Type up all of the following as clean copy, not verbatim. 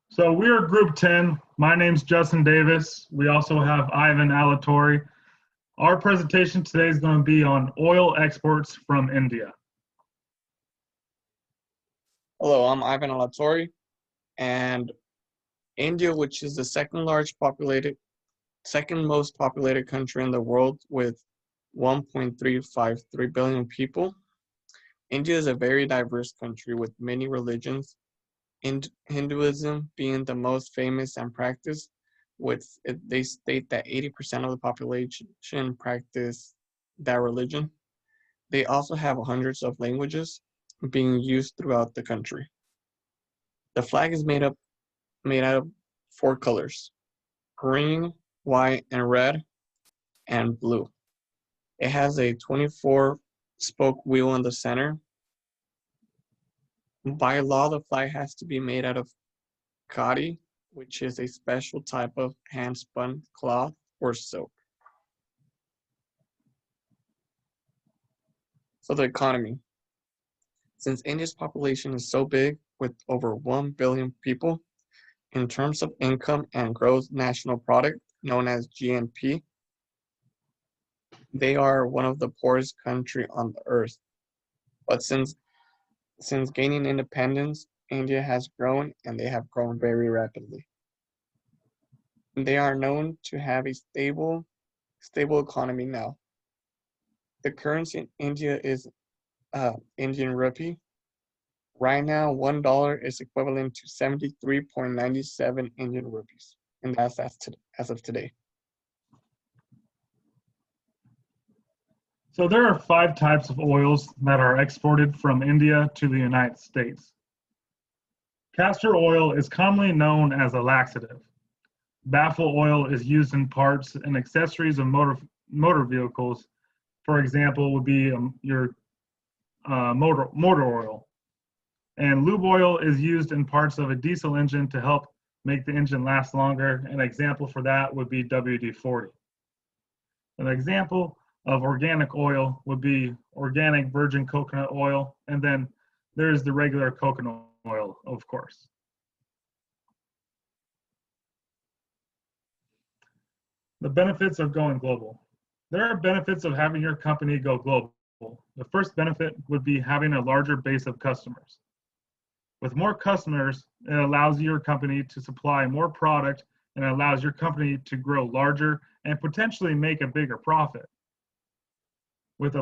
So we are Group 10. My name's Justin Davis. We also have Ivan Alatori. Our presentation today is going to be on oil exports from India. Hello, I'm Ivan Alatori, and India, which is the second most populated country in the world with 1.353 billion people. India is a very diverse country with many religions, Hinduism being the most famous and practiced, they state that 80% of the population practice that religion. They also have hundreds of languages being used throughout the country. The flag is made out of 4 colors: green, white, and red, and blue. It has a 24-spoke wheel in the center. By law, the flag has to be made out of khadi, which is a special type of hand-spun cloth or silk. So the economy. Since India's population is so big, with over 1 billion people, in terms of income and gross national product, known as GNP, they are one of the poorest country on the earth. But since gaining independence, India has grown, and they have grown very rapidly. They are known to have a stable economy now. The currency in India is Indian rupee. Right now, $1 is equivalent to 73.97 Indian rupees, and that's as of today. So there are 5 types of oils that are exported from India to the United States. Castor oil is commonly known as a laxative. Baffle oil is used in parts and accessories of motor vehicles. For example, would be your motor oil. And lube oil is used in parts of a diesel engine to help make the engine last longer. An example for that would be WD-40. An example of organic oil would be organic virgin coconut oil, and then there's the regular coconut oil, of course. The benefits of going global. There are benefits of having your company go global. The first benefit would be having a larger base of customers. With more customers, it allows your company to supply more product and allows your company to grow larger and potentially make a bigger profit. With a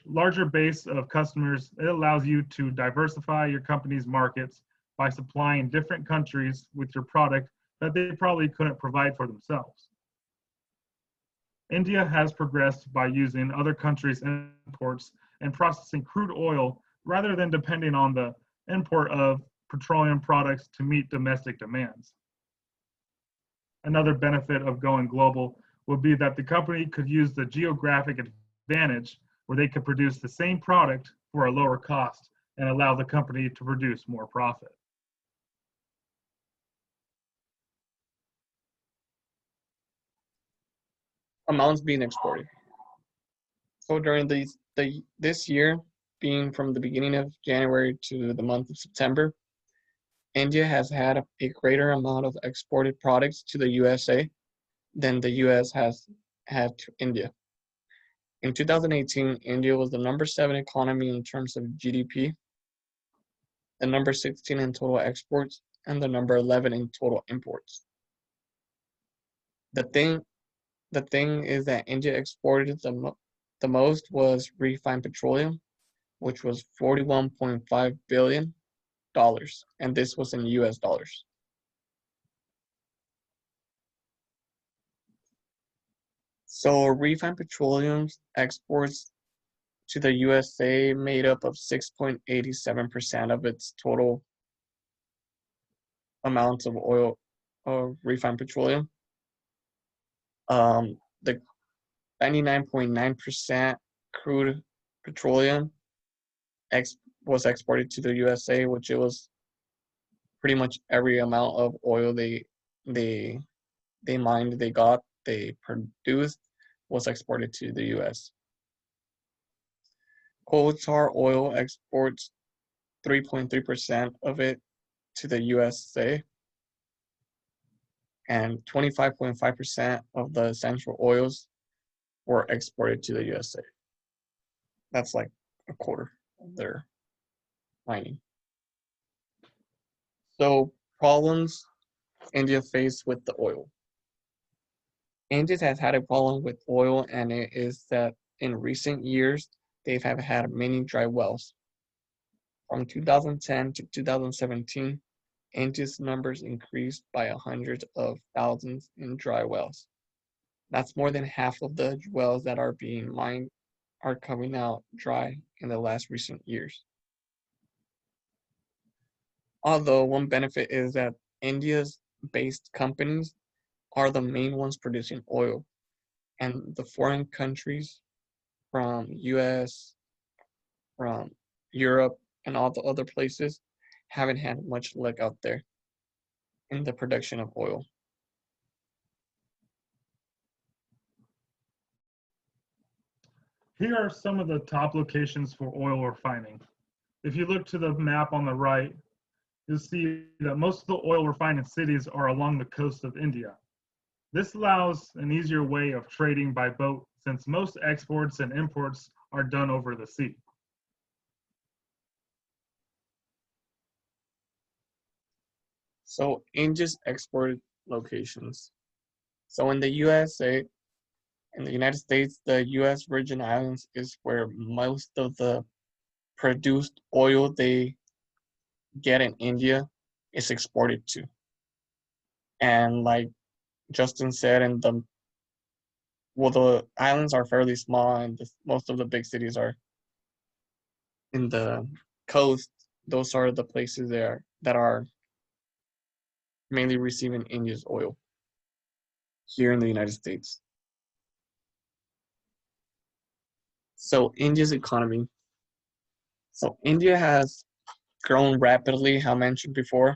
larger base of customers, it allows you to diversify your company's markets by supplying different countries with your product that they probably couldn't provide for themselves. India has progressed by using other countries' imports and processing crude oil rather than depending on the import of petroleum products to meet domestic demands. Another benefit of going global would be that the company could use the geographic advantage where they could produce the same product for a lower cost and allow the company to produce more profit. Amounts being exported. So during this year, being from the beginning of January to the month of September, India has had a greater amount of exported products to the USA than the US has had to India. In 2018, India was the number 7 economy in terms of GDP, the number 16 in total exports, and the number 11 in total imports. The thing is that India exported the most was refined petroleum, which was $41.5 billion, and this was in US dollars. So refined petroleum exports to the USA made up of 6.87% of its total amounts of oil of refined petroleum. The 99.9% crude petroleum was exported to the USA, which it was pretty much every amount of oil they mined, they produced was exported to the US. Coal tar oil exports 3.3% of it to the USA, and 25.5% of the essential oils were exported to the USA. That's like a quarter of their mining. So problems India faced with the oil. India has had a problem with oil, and it is that in recent years, they've have had many dry wells. From 2010 to 2017, India's numbers increased by hundreds of thousands in dry wells. That's more than half of the wells that are being mined are coming out dry in the last recent years. Although one benefit is that India's based companies are the main ones producing oil, and the foreign countries from US, from Europe, and all the other places haven't had much luck out there in the production of oil. Here are some of the top locations for oil refining. If you look to the map on the right, you'll see that most of the oil refining cities are along the coast of India. This allows an easier way of trading by boat since most exports and imports are done over the sea. So India's export locations. So in the USA, in the United States, the US Virgin Islands is where most of the produced oil they get in India is exported to. And like Justin said, the islands are fairly small, and most of the big cities are in the coast. Those are the places there that are mainly receiving India's oil here in the United States. So India's economy. So India has grown rapidly, how mentioned before,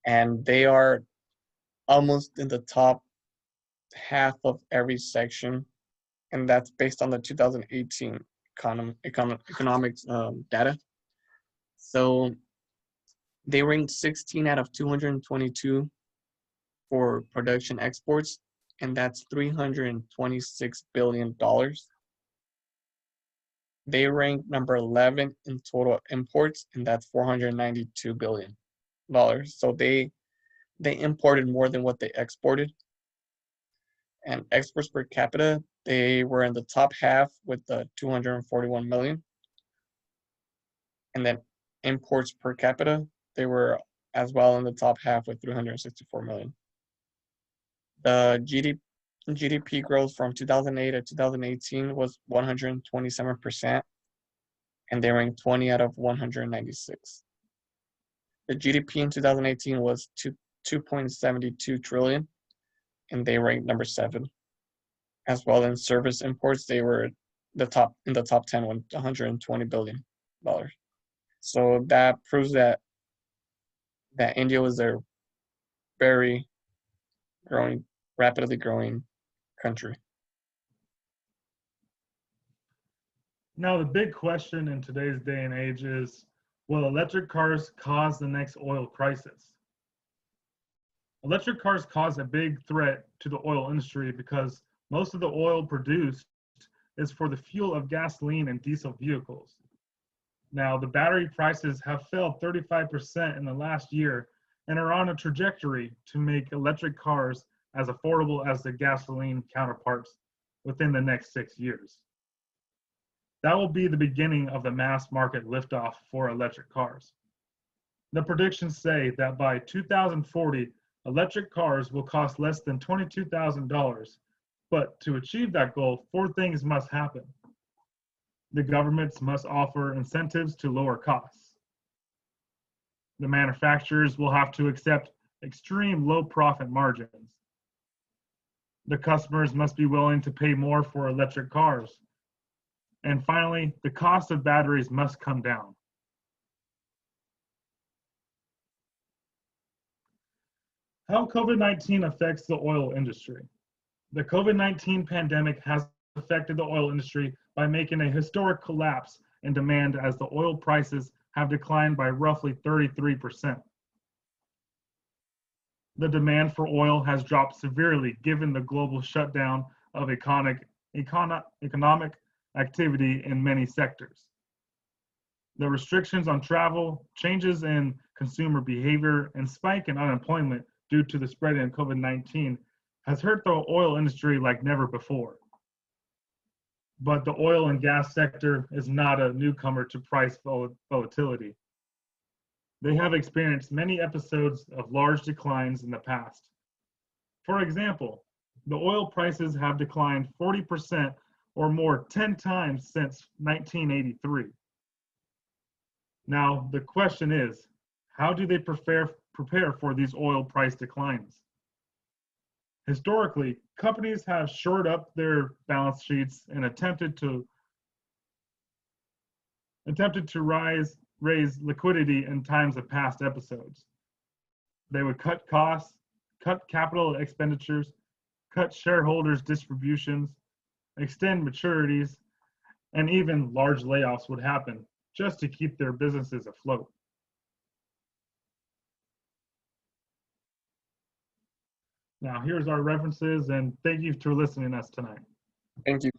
and they are almost in the top half of every section, and that's based on the 2018 economics data. So they ranked 16 out of 222 for production exports, and that's $326 billion. They ranked number 11 in total imports, and that's $492 billion. So they imported more than what they exported. And exports per capita, they were in the top half with the 241 million. And then imports per capita, they were as well in the top half with 364 million. The GDP growth from 2008 to 2018 was 127%, and they ranked 20 out of 196. The GDP in 2018 was 2.72 trillion, and they ranked number 7. As well in service imports, they were in the top 10 with $120 billion. So that proves that India was a very rapidly growing country. Now, the big question in today's day and age is, will electric cars cause the next oil crisis? Electric cars cause a big threat to the oil industry because most of the oil produced is for the fuel of gasoline and diesel vehicles. Now, the battery prices have fell 35% in the last year and are on a trajectory to make electric cars as affordable as the gasoline counterparts within the next 6 years. That will be the beginning of the mass market liftoff for electric cars. The predictions say that by 2040, electric cars will cost less than $22,000. But to achieve that goal, 4 things must happen. The governments must offer incentives to lower costs. The manufacturers will have to accept extreme low profit margins. The customers must be willing to pay more for electric cars. And finally, the cost of batteries must come down. How COVID-19 affects the oil industry. The COVID-19 pandemic has affected the oil industry by making a historic collapse in demand as the oil prices have declined by roughly 33%. The demand for oil has dropped severely given the global shutdown of economic activity in many sectors. The restrictions on travel, changes in consumer behavior, and spike in unemployment due to the spread in COVID-19 has hurt the oil industry like never before. But the oil and gas sector is not a newcomer to price volatility. They have experienced many episodes of large declines in the past. For example, the oil prices have declined 40% or more 10 times since 1983. Now, the question is, how do they prepare for these oil price declines? Historically, companies have shored up their balance sheets and attempted to raise liquidity in times of past episodes. They would cut costs, cut capital expenditures, cut shareholders' distributions, extend maturities, and even large layoffs would happen just to keep their businesses afloat. Now, here's our references, and thank you for listening to us tonight. Thank you.